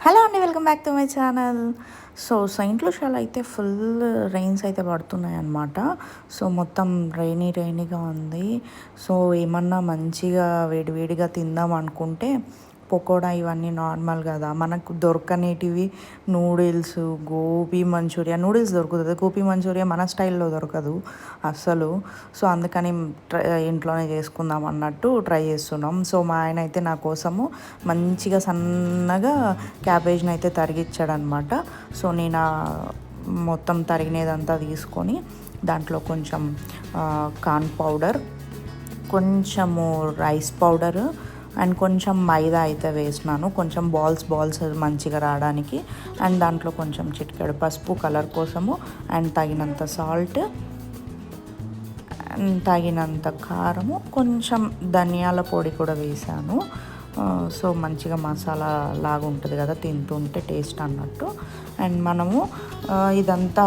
Hello అండి, welcome back to my channel. Saint లూషియాలో అయితే ఫుల్ రెయిన్స్ అయితే పడుతున్నాయి అన్నమాట. మొత్తం రైనీగా ఉంది. ఏమన్నా మంచిగా వేడివేడిగా తిందాం అనుకుంటే పకోడా ఇవన్నీ నార్మల్ కదా, మనకు దొరకనేటివి నూడిల్స్, గోబీ మంచూరియా. నూడిల్స్ దొరుకుతుంది, గోబీ మంచూరియా మన స్టైల్లో దొరకదు అస్సలు. అందుకని ఇంట్లోనే చేసుకుందాం అన్నట్టు ట్రై చేస్తున్నాం. మా ఆయన అయితే నా కోసము మంచిగా సన్నగా క్యాబేజ్ని అయితే తరిగిచ్చాడనమాట. నేను మొత్తం తరిగినదంతా తీసుకొని దాంట్లో కొంచెం కార్న్ పౌడర్, కొంచెము రైస్ పౌడర్ అండ్ కొంచెం మైదా అయితే వేసినాను, కొంచెం బాల్స్ మంచిగా రావడానికి. అండ్ దాంట్లో కొంచెం చిటికెడు పసుపు కలర్ కోసము, అండ్ తగినంత సాల్ట్, అండ్ తగినంత కారము, కొంచెం ధనియాల పొడి కూడా వేసాను. మంచిగా మసాలా లాగా ఉంటుంది కదా, తింటుంటే టేస్ట్ అన్నట్టు. అండ్ మనము ఇదంతా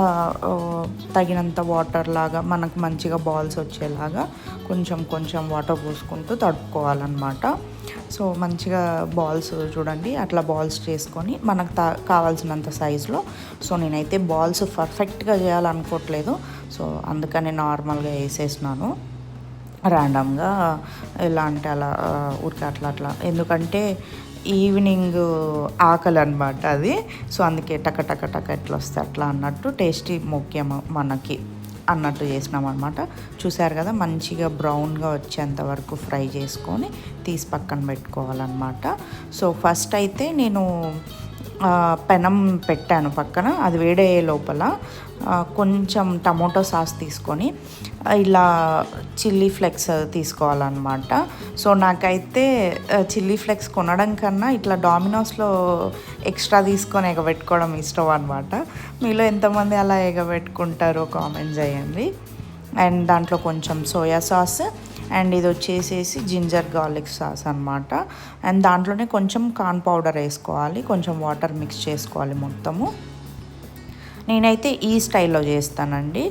తగినంత వాటర్ లాగా మనకు మంచిగా బాల్స్ వచ్చేలాగా కొంచెం వాటర్ పోసుకుంటూ తడుపుకోవాలన్నమాట. మంచిగా బాల్స్ చూడండి, అట్లా బాల్స్ చేసుకొని మనకు కావాల్సినంత సైజులో. నేనైతే బాల్స్ పర్ఫెక్ట్గా చేయాలనుకోవట్లేదు, అందుకని నార్మల్గా వేసేసినాను ర్యాండమ్గా. ఎలా అంటే అలా ఊరికే అట్లా, ఎందుకంటే ఈవినింగ్ ఆకలి అనమాట అది. అందుకే టక ఎట్లా వస్తే అట్లా అన్నట్టు, టేస్టీ ముఖ్యం మనకి అన్నట్టు చేసినాం అనమాట. చూసారు కదా, మంచిగా బ్రౌన్గా వచ్చేంత వరకు ఫ్రై చేసుకొని తీసి పక్కన పెట్టుకోవాలన్నమాట. ఫస్ట్ అయితే నేను పెనం పెట్టాను పక్కన, అది వేడయ్యే లోపల కొంచెం టమోటో సాస్ తీసుకొని ఇలా చిల్లీ ఫ్లేక్స్ తీసుకోవాలన్నమాట. నాకైతే చిల్లీ ఫ్లేక్స్ కొనడం కన్నా ఇట్లా డామినోస్లో ఎక్స్ట్రా తీసుకొని ఎగబెట్టుకోవడం ఇష్టం అనమాట. మీలో ఎంతమంది అలా ఎగబెట్టుకుంటారో కామెంట్ చేయండి. అండ్ దాంట్లో కొంచెం సోయా సాస్, అండ్ ఇది వచ్చేసేసి జింజర్ గార్లిక్ సాస్ అనమాట. అండ్ దాంట్లోనే కొంచెం కార్న్ పౌడర్ వేసుకోవాలి, కొంచెం వాటర్ మిక్స్ చేసుకోవాలి మొత్తము. నేనైతే ఈ స్టైల్లో చేస్తానండి.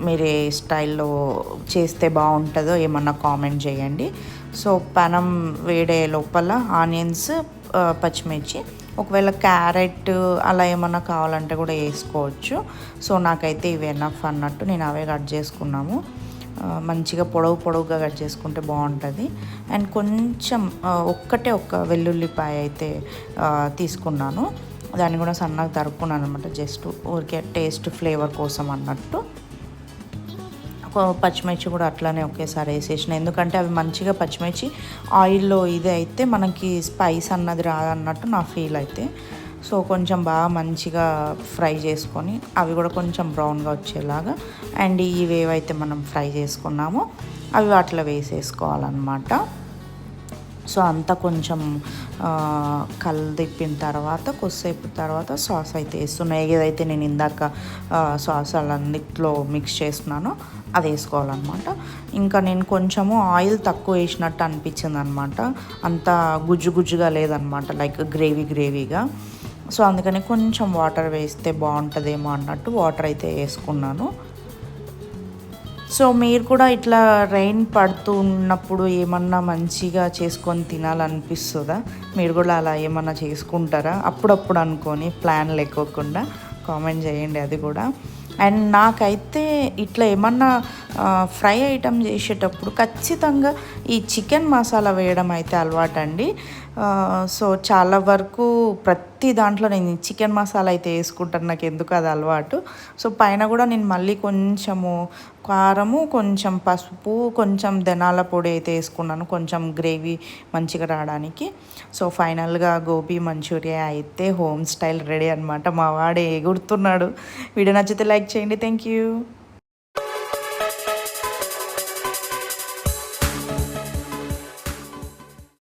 మీరు ఏ స్టైల్లో చేస్తే బాగుంటుందో ఏమన్నా కామెంట్ చేయండి. పెనం వేడే లోపల ఆనియన్స్, పచ్చిమిర్చి, ఒకవేళ క్యారెట్ అలా ఏమన్నా కావాలంటే కూడా వేసుకోవచ్చు. నాకైతే ఇవి ఎనఫ్ అన్నట్టు నేను అవే కట్ చేసుకున్నాము. మంచిగా పొడవుగా కట్ చేసుకుంటే బాగుంటుంది. అండ్ కొంచెం ఒక్క వెల్లుల్లిపాయ అయితే తీసుకున్నాను, దాన్ని కూడా సన్నగా తరుక్కున్నాను అనమాట, జస్ట్ ఊరికే టేస్ట్ ఫ్లేవర్ కోసం అన్నట్టు. పచ్చిమిర్చి కూడా అట్లానే ఒకేసారి వేసేసిన, ఎందుకంటే అవి మంచిగా పచ్చిమిర్చి ఆయిల్లో ఇది అయితే మనకి స్పైస్ అన్నది రాదన్నట్టు నా ఫీల్ అయితే. కొంచెం బాగా మంచిగా ఫ్రై చేసుకొని అవి కూడా కొంచెం బ్రౌన్గా వచ్చేలాగా, అండ్ ఇవేవైతే మనం ఫ్రై చేసుకున్నామో అవి వాటిలో వేసేసుకోవాలన్నమాట. అంతా కొంచెం కలిదిప్పిన తర్వాత కొద్దిసేపు తర్వాత సాస్ అయితే వేస్తున్నాను. ఏదైతే నేను ఇందాక సాస్ అన్నిట్లో మిక్స్ చేస్తున్నానో అది వేసుకోవాలన్నమాట. ఇంకా నేను కొంచెము ఆయిల్ తక్కువ వేసినట్టు అనిపించింది అనమాట, అంత గుజ్జుగా లేదనమాట, లైక్ గ్రేవీగా. అందుకని కొంచెం వాటర్ వేస్తే బాగుంటుందేమో అన్నట్టు వాటర్ అయితే వేసుకున్నాను. మీరు కూడా ఇట్లా రెయిన్ పడుతూ ఉన్నప్పుడు ఏమన్నా మంచిగా చేసుకొని తినాలనిపిస్తుందా? మీరు కూడా అలా ఏమన్నా చేసుకుంటారా? అప్పుడప్పుడు అనుకొని ప్లాన్ లేకోకుండా కామెంట్ చేయండి అది కూడా. అండ్ నాకైతే ఇట్లా ఏమన్నా ఫ్రై ఐటమ్ చేసేటప్పుడు ఖచ్చితంగా ఈ చికెన్ మసాలా వేయడం అయితే అలవాటండి. చాలా వరకు ప్రతి దాంట్లో నేను చికెన్ మసాలా అయితే వేసుకుంటాను, నాకు ఎందుకు అది అలవాటు. పైన కూడా నేను మళ్ళీ కొంచెము కారము, కొంచెం పసుపు, కొంచెం ధనాల పొడి అయితే వేసుకున్నాను, కొంచెం గ్రేవీ మంచిగా రావడానికి. ఫైనల్గా గోబీ మంచూరియా అయితే హోమ్ స్టైల్ రెడీ అనమాట. మా వాడు ఎగురుతున్నాడు. వీడియో నచ్చితే లైక్ చేయండి. Thank you.